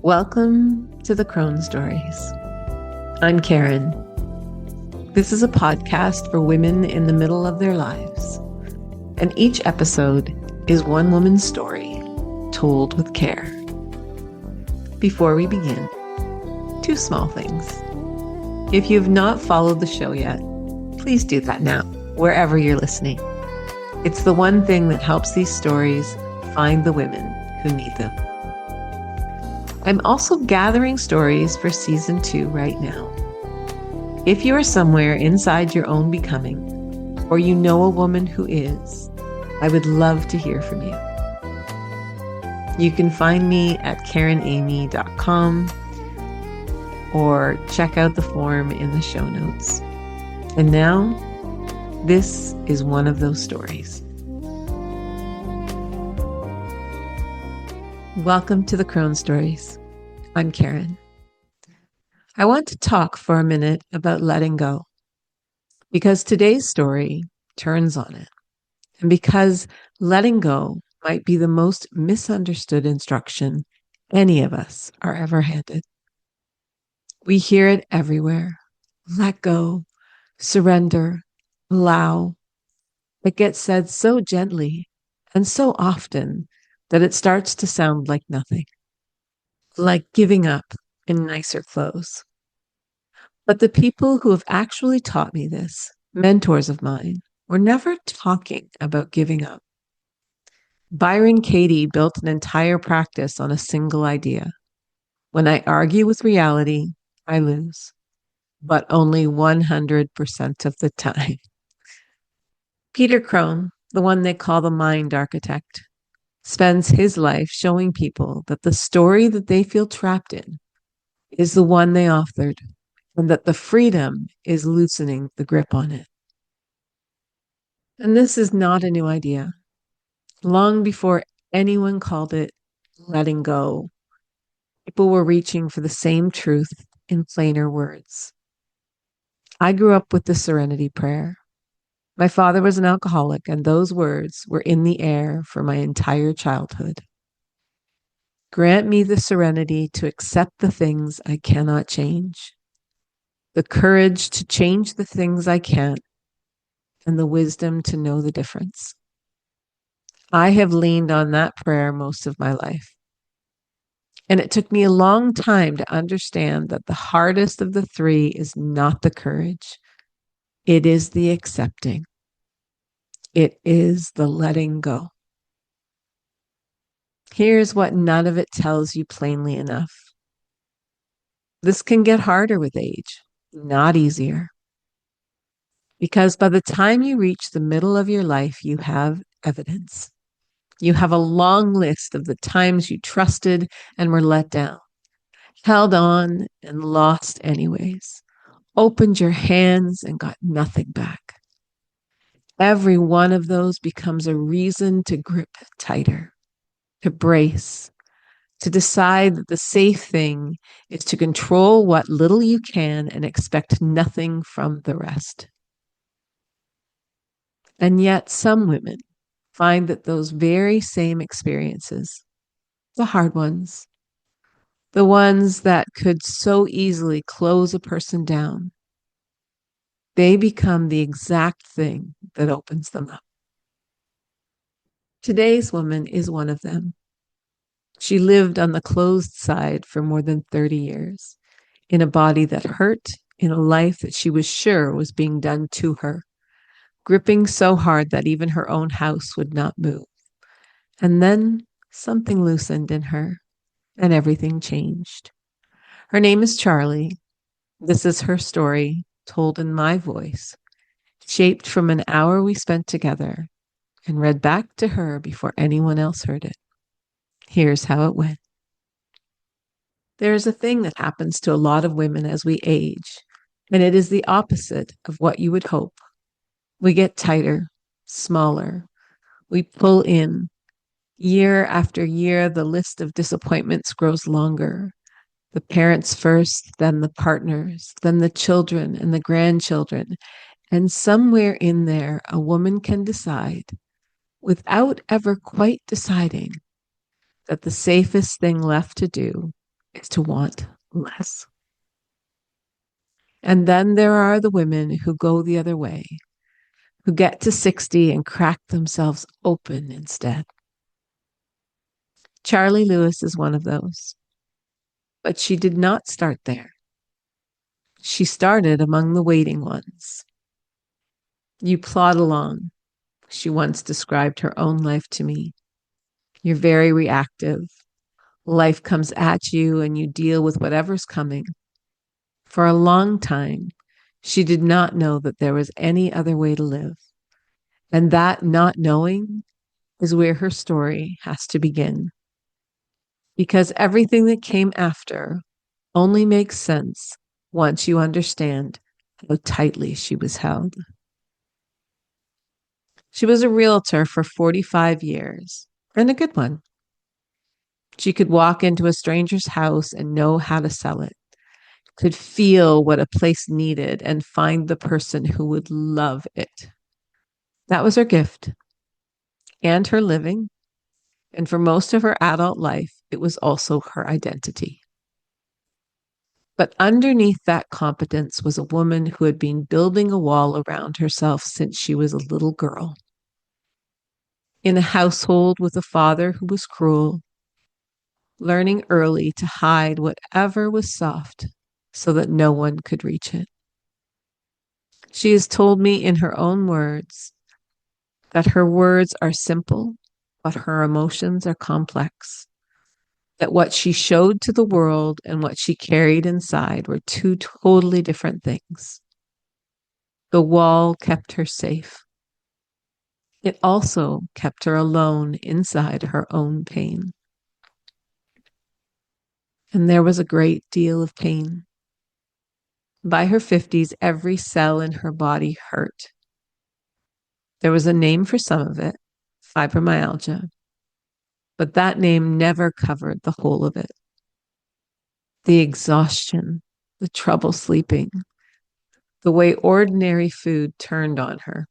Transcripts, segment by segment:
Welcome to the Crone Stories. I'm Karen. This is a podcast for women in the middle of their lives, and each episode is one woman's story told with care. Before we begin, two small things. If you have not followed the show yet, please do that now, wherever you're listening. It's the one thing that helps these stories find the women who need them. I'm also gathering stories for season 2 right now. If you are somewhere inside your own becoming, or you know a woman who is, I would love to hear from you. You can find me at karenamy.com or check out the form in the show notes. And now, this is one of those stories. Welcome to the Crone Stories. I'm Karen. I want to talk for a minute about letting go, because today's story turns on it, and because letting go might be the most misunderstood instruction any of us are ever handed. We hear it everywhere. Let go, surrender, allow. It gets said so gently and so often that it starts to sound like nothing, like giving up in nicer clothes. But the people who have actually taught me this, mentors of mine, were never talking about giving up. Byron Katie built an entire practice on a single idea. When I argue with reality, I lose, but only 100% of the time. Peter Crone, the one they call the mind architect, spends his life showing people that the story that they feel trapped in is the one they authored, and that the freedom is loosening the grip on it. And this is not a new idea. Long before anyone called it letting go, people were reaching for the same truth in plainer words. I grew up with the Serenity Prayer. My father was an alcoholic, and those words were in the air for my entire childhood. Grant me the serenity to accept the things I cannot change, the courage to change the things I can't, and the wisdom to know the difference. I have leaned on that prayer most of my life. And it took me a long time to understand that the hardest of the three is not the courage. It is the accepting. It is the letting go. Here's what none of it tells you plainly enough. This can get harder with age, not easier. Because by the time you reach the middle of your life, you have evidence. You have a long list of the times you trusted and were let down, held on and lost anyways, opened your hands and got nothing back. Every one of those becomes a reason to grip tighter, to brace, to decide that the safe thing is to control what little you can and expect nothing from the rest. And yet some women find that those very same experiences, the hard ones, the ones that could so easily close a person down, they become the exact thing that opens them up. Today's woman is one of them. She lived on the closed side for more than 30 years, in a body that hurt, in a life that she was sure was being done to her, gripping so hard that even her own house would not move. And then something loosened in her, and everything changed. Her name is Charley. This is her story, told in my voice, shaped from an hour we spent together, and read back to her before anyone else heard it. Here's how it went. There is a thing that happens to a lot of women as we age, and it is the opposite of what you would hope. We get tighter, smaller. We pull in. Year after year, the list of disappointments grows longer. The parents first, then the partners, then the children and the grandchildren. And somewhere in there, a woman can decide, without ever quite deciding, that the safest thing left to do is to want less. And then there are the women who go the other way, who get to 60 and crack themselves open instead. Charley Lewis is one of those. But she did not start there. She started among the waiting ones. You plod along, she once described her own life to me. You're very reactive. Life comes at you and you deal with whatever's coming. For a long time, she did not know that there was any other way to live. And that not knowing is where her story has to begin. Because everything that came after only makes sense once you understand how tightly she was held. She was a realtor for 45 years, and a good one. She could walk into a stranger's house and know how to sell it, could feel what a place needed and find the person who would love it. That was her gift and her living. And for most of her adult life, it was also her identity. But underneath that competence was a woman who had been building a wall around herself since she was a little girl. In a household with a father who was cruel, learning early to hide whatever was soft so that no one could reach it. She has told me in her own words that her words are simple, but her emotions are complex. That what she showed to the world and what she carried inside were two totally different things. The wall kept her safe. It also kept her alone inside her own pain. And there was a great deal of pain. By her 50s, every cell in her body hurt. There was a name for some of it, fibromyalgia, but that name never covered the whole of it. The exhaustion, the trouble sleeping, the way ordinary food turned on her,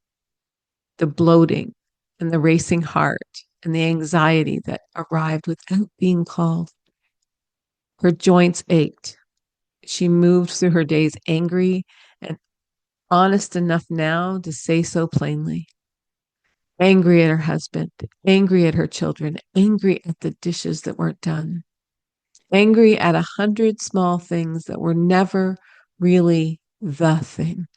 the bloating and the racing heart and the anxiety that arrived without being called. Her joints ached. She moved through her days angry and honest enough now to say so plainly. Angry at her husband, angry at her children, angry at the dishes that weren't done, angry at 100 small things that were never really the thing.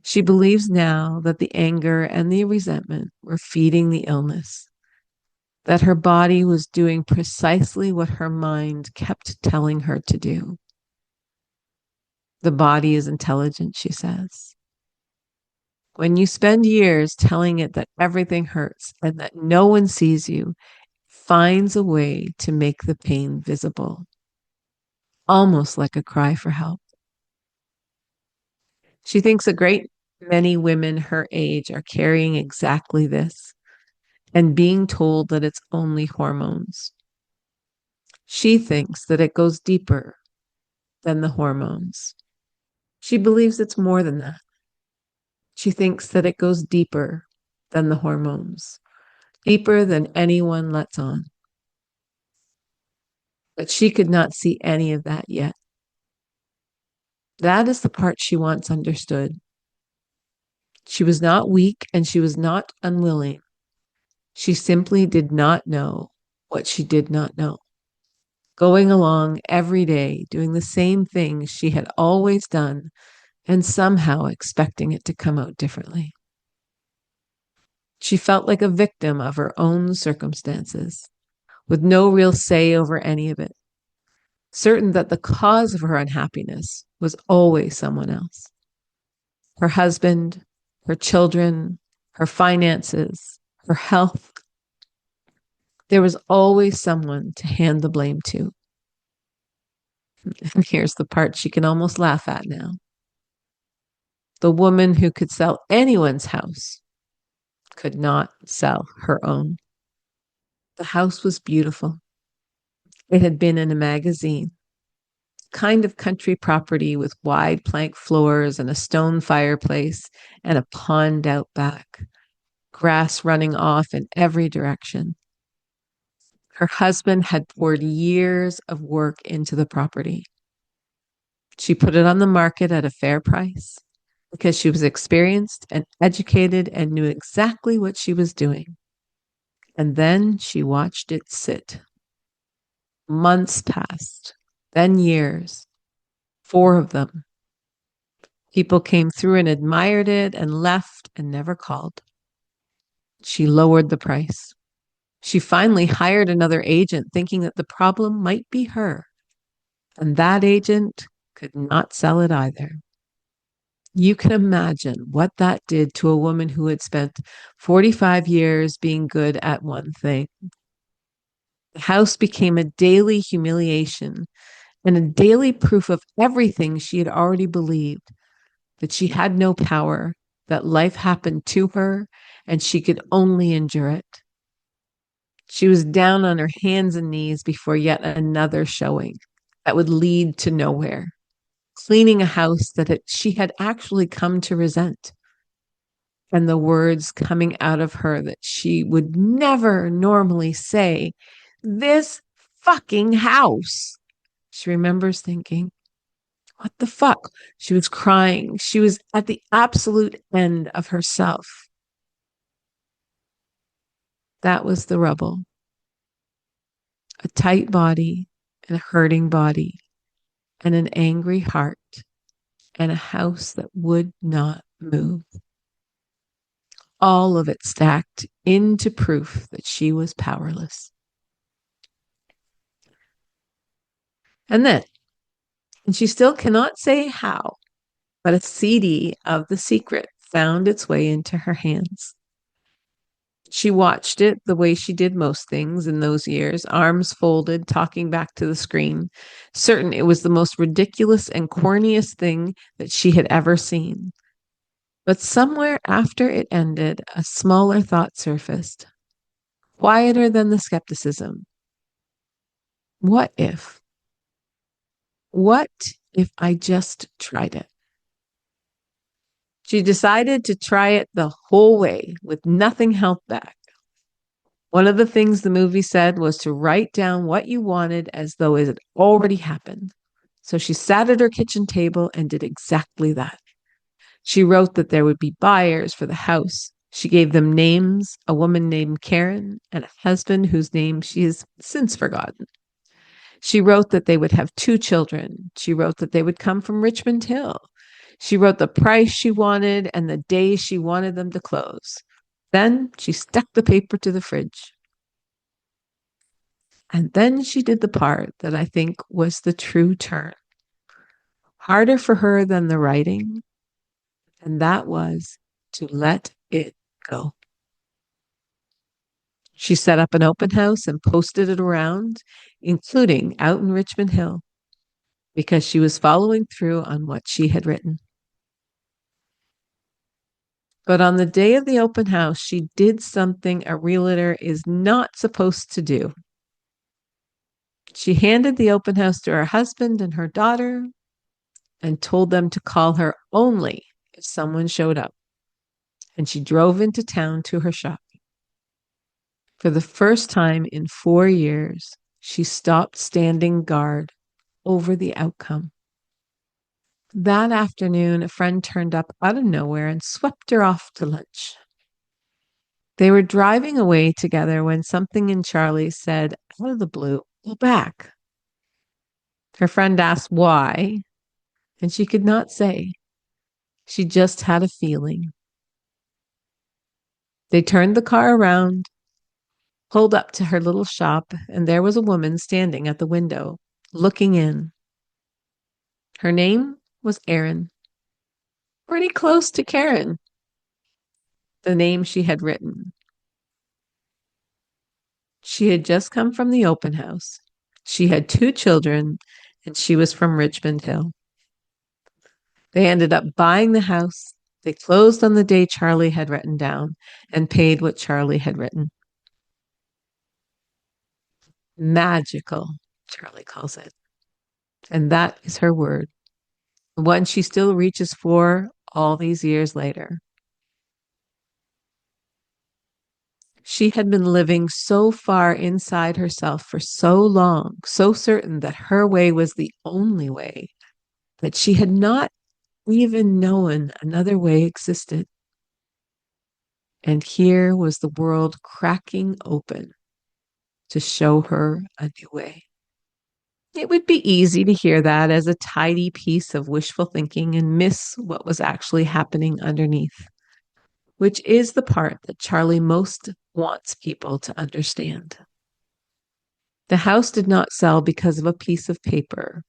She believes now that the anger and the resentment were feeding the illness, that her body was doing precisely what her mind kept telling her to do. The body is intelligent, she says. When you spend years telling it that everything hurts and that no one sees you, it finds a way to make the pain visible, almost like a cry for help. She thinks a great many women her age are carrying exactly this and being told that it's only hormones. She thinks that it goes deeper than the hormones. She believes it's more than that. She thinks that it goes deeper than the hormones, deeper than anyone lets on. But she could not see any of that yet. That is the part she wants understood. She was not weak and she was not unwilling. She simply did not know what she did not know. Going along every day, doing the same things she had always done, and somehow expecting it to come out differently. She felt like a victim of her own circumstances, with no real say over any of it, certain that the cause of her unhappiness was always someone else. Her husband, her children, her finances, her health. There was always someone to hand the blame to. And here's the part she can almost laugh at now. The woman who could sell anyone's house could not sell her own. The house was beautiful. It had been in a magazine, kind of country property with wide plank floors and a stone fireplace and a pond out back, grass running off in every direction. Her husband had poured years of work into the property. She put it on the market at a fair price because she was experienced and educated and knew exactly what she was doing. And then she watched it sit. Months passed, then years, 4 of them. People came through and admired it and left and never called. She lowered the price. She finally hired another agent, thinking that the problem might be her. And that agent could not sell it either. You can imagine what that did to a woman who had spent 45 years being good at one thing. The house became a daily humiliation and a daily proof of everything she had already believed, that she had no power, that life happened to her, and she could only endure it. She was down on her hands and knees before yet another showing that would lead to nowhere, cleaning a house that she had actually come to resent. And the words coming out of her that she would never normally say, "This fucking house." She remembers thinking, what the fuck? She was crying. She was at the absolute end of herself. That was the rubble. A tight body and a hurting body and an angry heart and a house that would not move. All of it stacked into proof that she was powerless. And she still cannot say how, but a CD of The Secret found its way into her hands. She watched it the way she did most things in those years, arms folded, talking back to the screen, certain it was the most ridiculous and corniest thing that she had ever seen. But somewhere after it ended, a smaller thought surfaced, quieter than the skepticism. What if? What if I just tried it? She decided to try it the whole way with nothing held back. One of the things the movie said was to write down what you wanted as though it had already happened. So she sat at her kitchen table and did exactly that. She wrote that there would be buyers for the house. She gave them names, a woman named Karen and a husband whose name she has since forgotten. She wrote that they would have 2 children. She wrote that they would come from Richmond Hill. She wrote the price she wanted and the day she wanted them to close. Then she stuck the paper to the fridge. And then she did the part that I think was the true turn. Harder for her than the writing, and that was to let it go. She set up an open house and posted it around, including out in Richmond Hill, because she was following through on what she had written. But on the day of the open house, she did something a realtor is not supposed to do. She handed the open house to her husband and her daughter and told them to call her only if someone showed up. And she drove into town to her shop. For the first time in 4 years, she stopped standing guard over the outcome. That afternoon, a friend turned up out of nowhere and swept her off to lunch. They were driving away together when something in Charley said, out of the blue, "Go back." Her friend asked why, and she could not say. She just had a feeling. They turned the car around, pulled up to her little shop, and there was a woman standing at the window, looking in. Her name was Erin. Pretty close to Karen, the name she had written. She had just come from the open house. She had 2 children, and she was from Richmond Hill. They ended up buying the house. They closed on the day Charley had written down and paid what Charley had written. Magical, Charley calls it. And that is her word, the one she still reaches for all these years later. She had been living so far inside herself for so long, so certain that her way was the only way, that she had not even known another way existed. And here was the world cracking open to show her a new way. It would be easy to hear that as a tidy piece of wishful thinking and miss what was actually happening underneath, which is the part that Charley most wants people to understand. The house did not sell because of a piece of paper.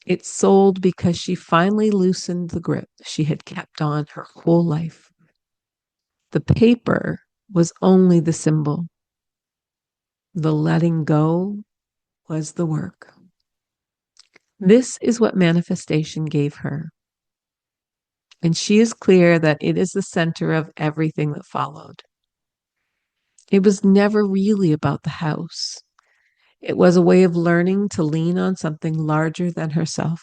It sold because she finally loosened the grip she had kept on her whole life. The paper was only the symbol. The letting go was the work. This is what manifestation gave her. And she is clear that it is the center of everything that followed. It was never really about the house. It was a way of learning to lean on something larger than herself.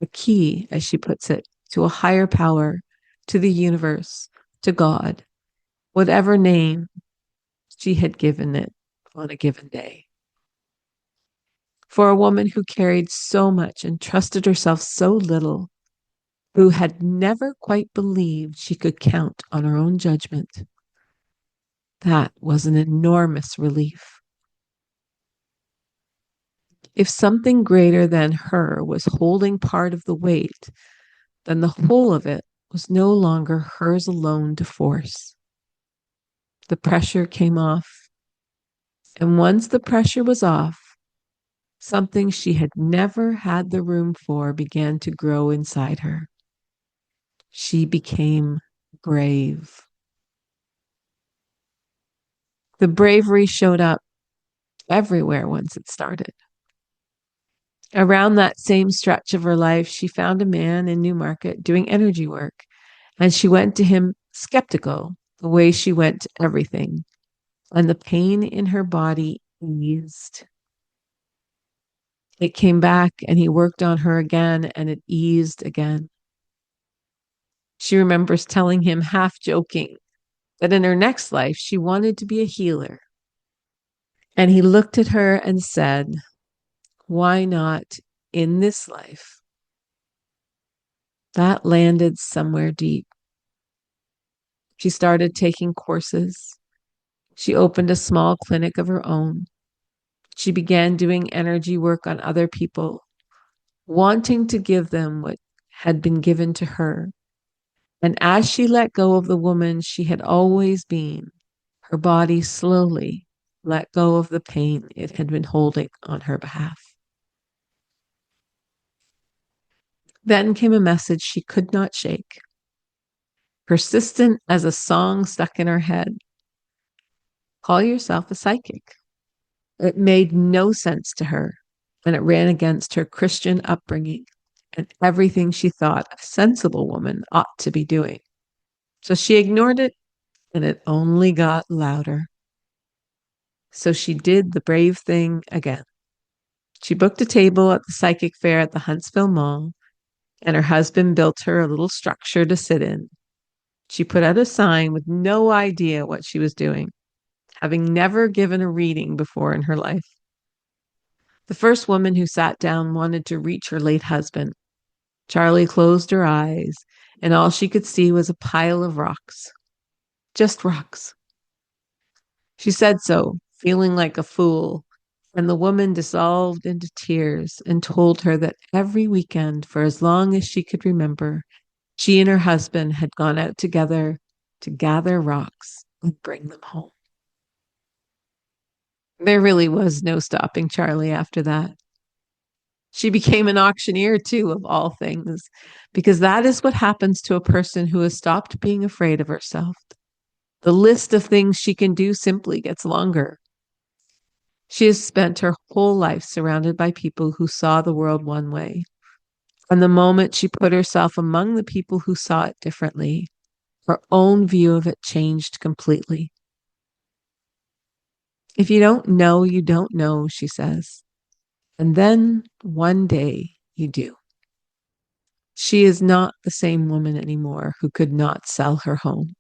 A key, as she puts it, to a higher power, to the universe, to God, whatever name she had given it on a given day. For a woman who carried so much and trusted herself so little, who had never quite believed she could count on her own judgment, that was an enormous relief. If something greater than her was holding part of the weight, then the whole of it was no longer hers alone to force. The pressure came off. And once the pressure was off, something she had never had the room for began to grow inside her. She became brave. The bravery showed up everywhere once it started. Around that same stretch of her life, she found a man in Newmarket doing energy work, and she went to him skeptical, the way she went to everything, and the pain in her body eased. It came back, and he worked on her again, and it eased again. She remembers telling him, half joking, that in her next life she wanted to be a healer. And he looked at her and said, "Why not in this life?" That landed somewhere deep. She started taking courses. She opened a small clinic of her own. She began doing energy work on other people, wanting to give them what had been given to her. And as she let go of the woman she had always been, her body slowly let go of the pain it had been holding on her behalf. Then came a message she could not shake, persistent as a song stuck in her head. Call yourself a psychic. It made no sense to her, and it ran against her Christian upbringing and everything she thought a sensible woman ought to be doing. So she ignored it, and it only got louder. So she did the brave thing again. She booked a table at the psychic fair at the Huntsville Mall, and her husband built her a little structure to sit in. She put out a sign with no idea what she was doing, having never given a reading before in her life. The first woman who sat down wanted to reach her late husband. Charley closed her eyes, and all she could see was a pile of rocks. Just rocks. She said so, feeling like a fool, and the woman dissolved into tears and told her that every weekend, for as long as she could remember, she and her husband had gone out together to gather rocks and bring them home. There really was no stopping Charley after that. She became an auctioneer, too, of all things, because that is what happens to a person who has stopped being afraid of herself. The list of things she can do simply gets longer. She has spent her whole life surrounded by people who saw the world one way. From the moment she put herself among the people who saw it differently, her own view of it changed completely. If you don't know, you don't know, she says. And then one day you do. She is not the same woman anymore who could not sell her home.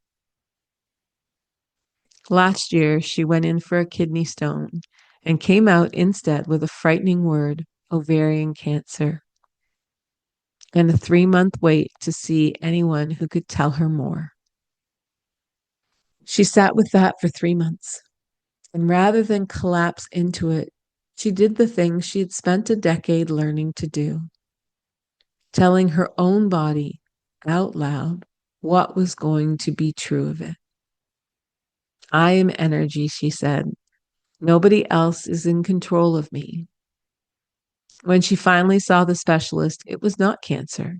Last year, she went in for a kidney stone and came out instead with a frightening word: ovarian cancer, and a 3-month wait to see anyone who could tell her more. She sat with that for 3 months, and rather than collapse into it, she did the thing she had spent a decade learning to do, telling her own body out loud what was going to be true of it. I am energy, she said. Nobody else is in control of me. When she finally saw the specialist, it was not cancer.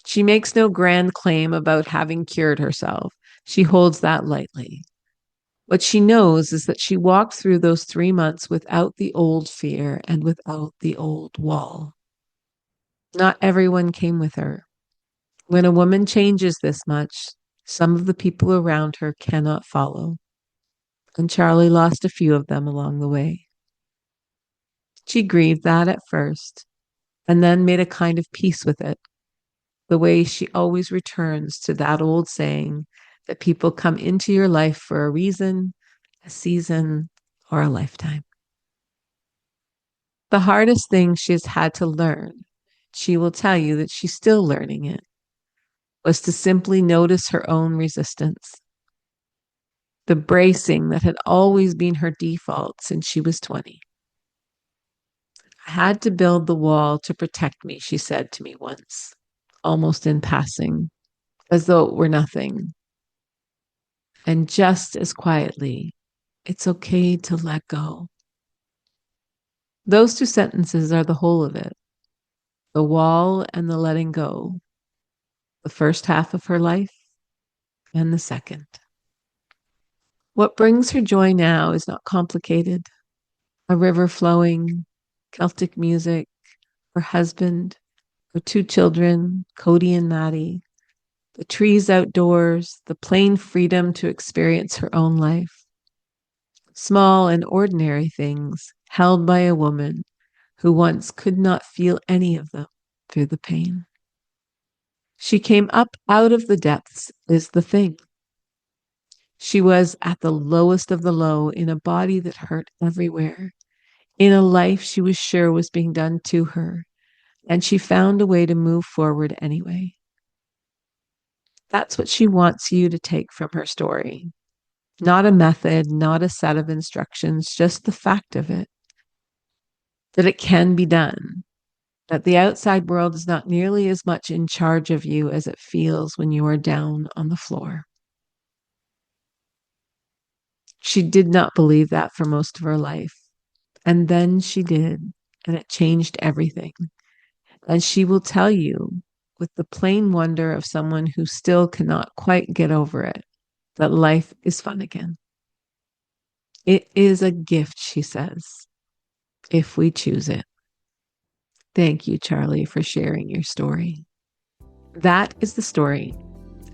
She makes no grand claim about having cured herself. She holds that lightly. What she knows is that she walked through those 3 months without the old fear and without the old wall. Not everyone came with her. When a woman changes this much, some of the people around her cannot follow. And Charley lost a few of them along the way. She grieved that at first, and then made a kind of peace with it, the way she always returns to that old saying that people come into your life for a reason, a season, or a lifetime. The hardest thing she has had to learn, she will tell you that she's still learning it, was to simply notice her own resistance, the bracing that had always been her default since she was 20. I had to build the wall to protect me, she said to me once, almost in passing, as though it were nothing. And just as quietly, it's okay to let go. Those two sentences are the whole of it: the wall and the letting go, the first half of her life and the second. What brings her joy now is not complicated. A river flowing, Celtic music, her husband, her 2 children, Cody and Maddie, the trees outdoors, the plain freedom to experience her own life. Small and ordinary things held by a woman who once could not feel any of them through the pain. She came up out of the depths, is the thing. She was at the lowest of the low, in a body that hurt everywhere, in a life she was sure was being done to her, and she found a way to move forward anyway. That's what she wants you to take from her story. Not a method, not a set of instructions, just the fact of it, that it can be done, that the outside world is not nearly as much in charge of you as it feels when you are down on the floor. She did not believe that for most of her life. And then she did, and it changed everything. And she will tell you, with the plain wonder of someone who still cannot quite get over it, that life is fun again. It is a gift, she says, if we choose it. Thank you, Charley, for sharing your story. That is the story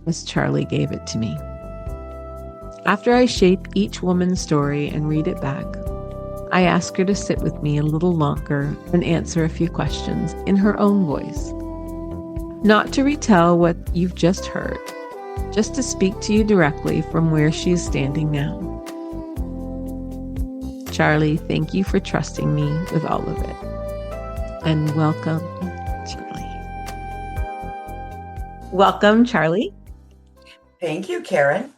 as Charley gave it to me. After I shape each woman's story and read it back, I ask her to sit with me a little longer and answer a few questions in her own voice. Not to retell what you've just heard, just to speak to you directly from where she is standing now. Charley, thank you for trusting me with all of it. And welcome, Charley. Welcome, Charley. Thank you, Karen.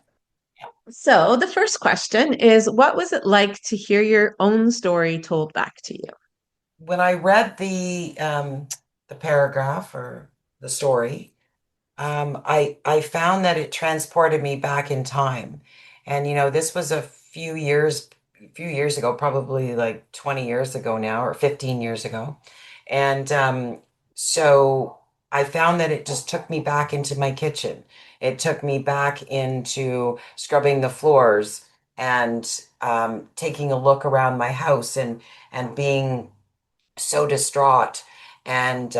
So the first question is, what was it like to hear your own story told back to you? When I read the paragraph or the story, I found that it transported me back in time. And this was a few years ago, probably like 20 years ago now, or 15 years ago. And so I found that it just took me back into my kitchen. It took me back into scrubbing the floors and taking a look around my house and being so distraught. And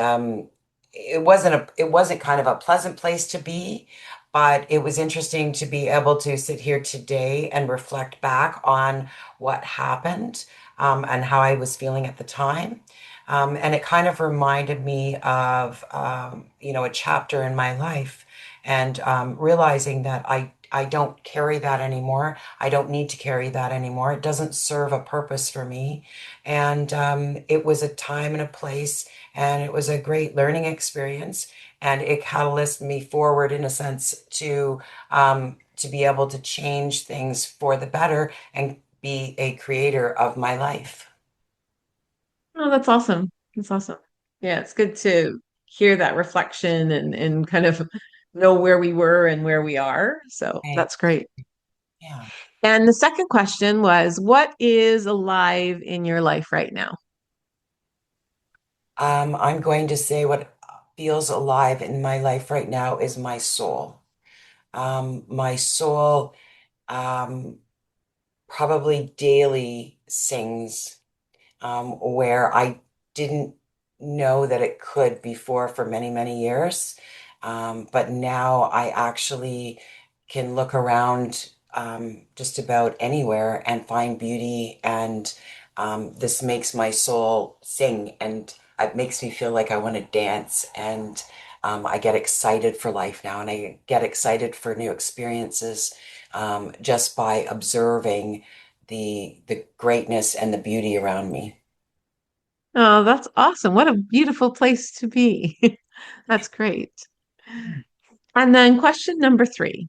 it wasn't kind of a pleasant place to be, but it was interesting to be able to sit here today and reflect back on what happened, and how I was feeling at the time. And it kind of reminded me of a chapter in my life, and realizing that I don't carry that anymore. I don't need to carry that anymore. It doesn't serve a purpose for me. And it was a time and a place, and it was a great learning experience. And it catalyzed me forward in a sense to be able to change things for the better and be a creator of my life. Oh, that's awesome. That's awesome. Yeah, it's good to hear that reflection and kind of know where we were and where we are. So Okay. that's great. Yeah. And the second question was, what is alive in your life right now? I'm going to say what feels alive in my life right now is my soul. My soul um, probably daily sings where I didn't know that it could before for many, many years. But now I actually can look around just about anywhere and find beauty. And this makes my soul sing and it makes me feel like I want to dance. And I get excited for life now and I get excited for new experiences just by observing the greatness and the beauty around me. Oh, that's awesome. What a beautiful place to be. That's great. And then question number three.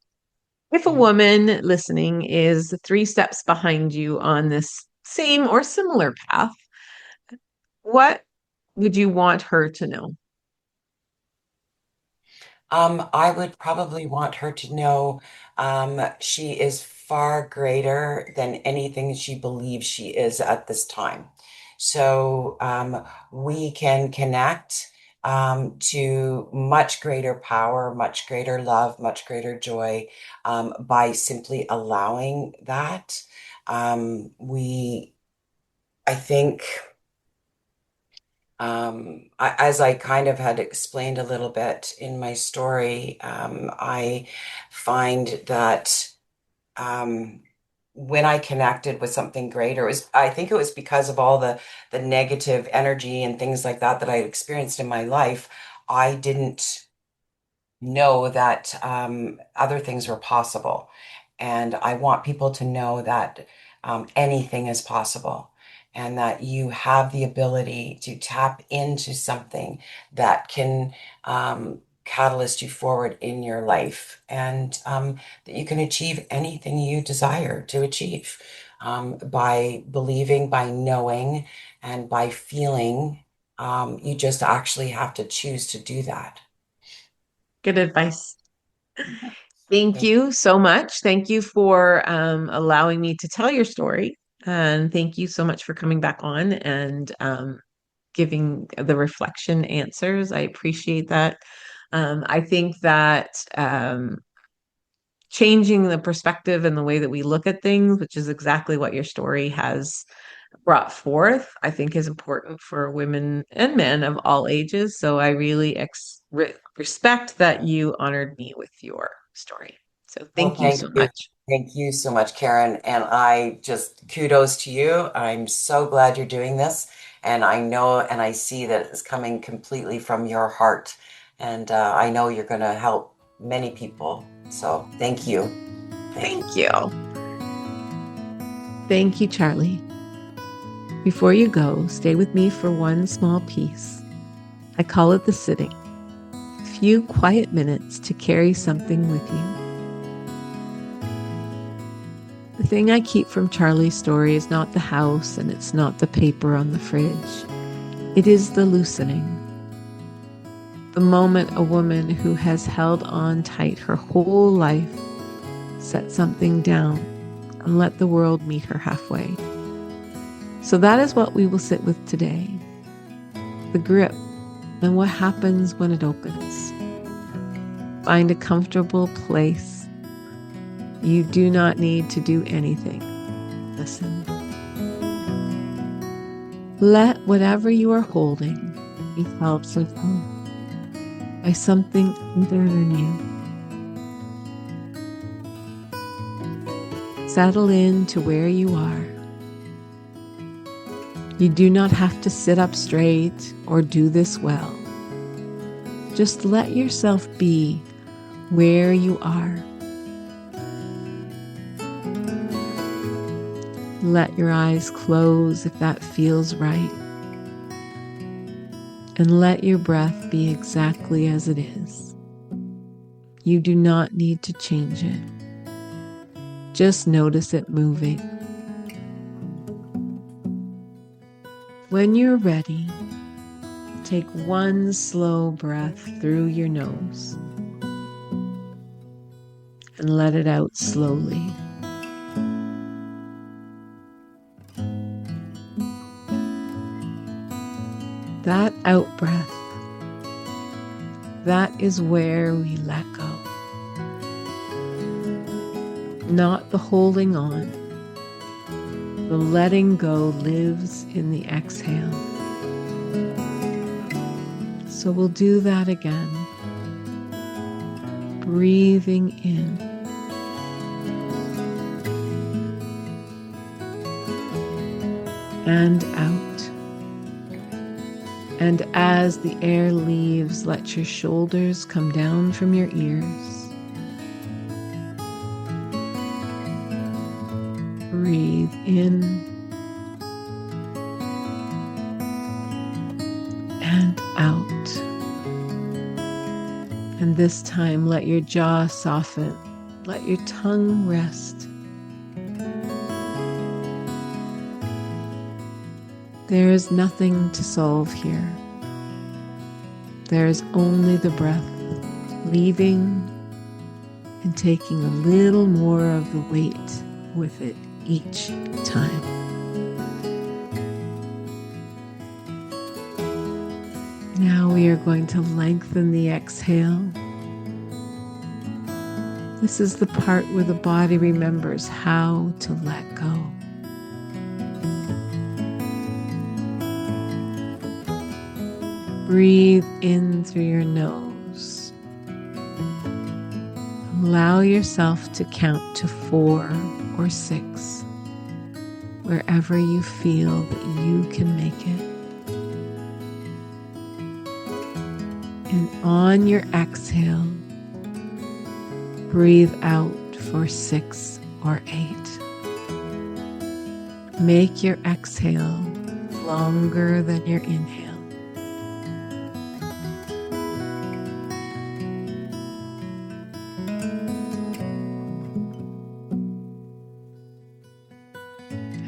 If a Mhm. woman listening is three steps behind you on this same or similar path, what would you want her to know? I would probably want her to know she is far greater than anything she believes she is at this time. So we can connect to much greater power, much greater love, much greater joy by simply allowing that. I think. As I kind of had explained a little bit in my story, I find that um, when I connected with something greater, I think it was because of all the negative energy and things like that that I had experienced in my life. I didn't know that other things were possible. And I want people to know that anything is possible and that you have the ability to tap into something that can catalyst you forward in your life and that you can achieve anything you desire to achieve by believing, by knowing, and by feeling. You just actually have to choose to do that. Good advice. Thank you so much. Thank you for allowing me to tell your story. And thank you so much for coming back on and giving the reflection answers. I appreciate that. I think that changing the perspective and the way that we look at things, which is exactly what your story has brought forth, I think is important for women and men of all ages. So I really respect that you honored me with your story. So Well, thank you thank so you. much. Thank you so much, Karen. And I just kudos to you. I'm so glad you're doing this. And I know and I see that it's coming completely from your heart. And I know you're going to help many people. So thank you. Thank you. Thank you. Thank you, Charley. Before you go, stay with me for one small piece. I call it the sitting. A few quiet minutes to carry something with you. The thing I keep from Charley's story is not the house and it's not the paper on the fridge. It is the loosening. The moment a woman who has held on tight her whole life set something down and let the world meet her halfway. So that is what we will sit with today. The grip and what happens when it opens. Find a comfortable place. You do not need to do anything. Listen. Let whatever you are holding be held so by something other than you. Settle in to where you are. You do not have to sit up straight or do this well. Just let yourself be where you are. Let your eyes close if that feels right. And let your breath be exactly as it is. You do not need to change it. Just notice it moving. When you're ready, take one slow breath through your nose and let it out slowly. That out breath, that is where we let go. Not the holding on. The letting go lives in the exhale. So we'll do that again. Breathing in. And out. And as the air leaves, let your shoulders come down from your ears. Breathe in and out. And this time, let your jaw soften. Let your tongue rest. There is nothing to solve here. There is only the breath, leaving and taking a little more of the weight with it each time. Now we are going to lengthen the exhale. This is the part where the body remembers how to let go. Breathe in through your nose. Allow yourself to count to 4 or 6, wherever you feel that you can make it. And on your exhale, breathe out for 6 or 8. Make your exhale longer than your inhale.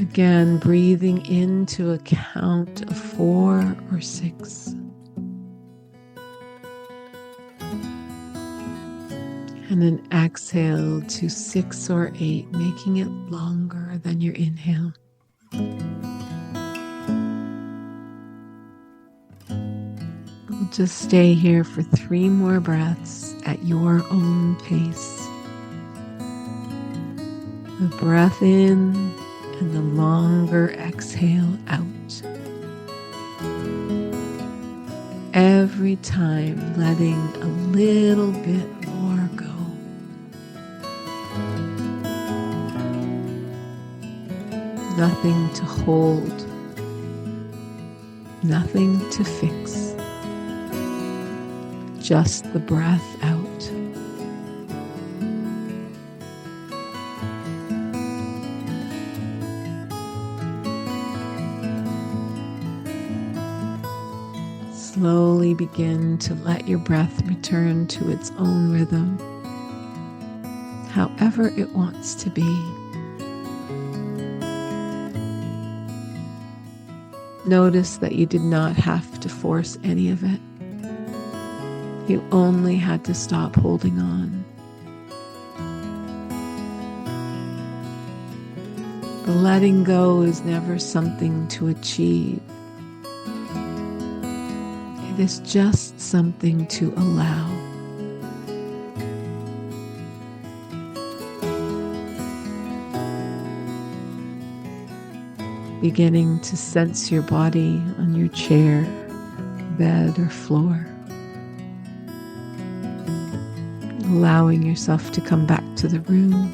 Again, breathing into a count of 4 or 6. And an exhale to 6 or 8, making it longer than your inhale. We'll just stay here for 3 more breaths at your own pace. The breath in and the longer exhale out. Every time letting a little bit more go. Nothing to hold, nothing to fix, just the breath out. Slowly begin to let your breath return to its own rhythm, however it wants to be. Notice that you did not have to force any of it. You only had to stop holding on. The letting go is never something to achieve. It is just something to allow. Beginning to sense your body on your chair, bed, or floor. Allowing yourself to come back to the room.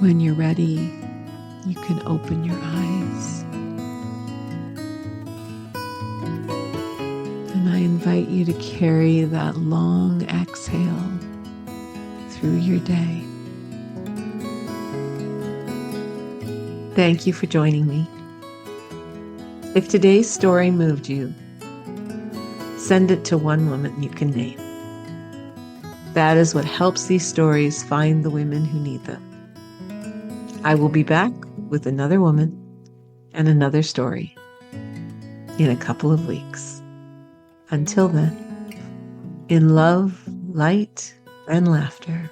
When you're ready, you can open your eyes. And I invite you to carry that long exhale through your day. Thank you for joining me. If today's story moved you, send it to one woman you can name. That is what helps these stories find the women who need them. I will be back with another woman and another story in a couple of weeks. Until then, in love, light, and laughter.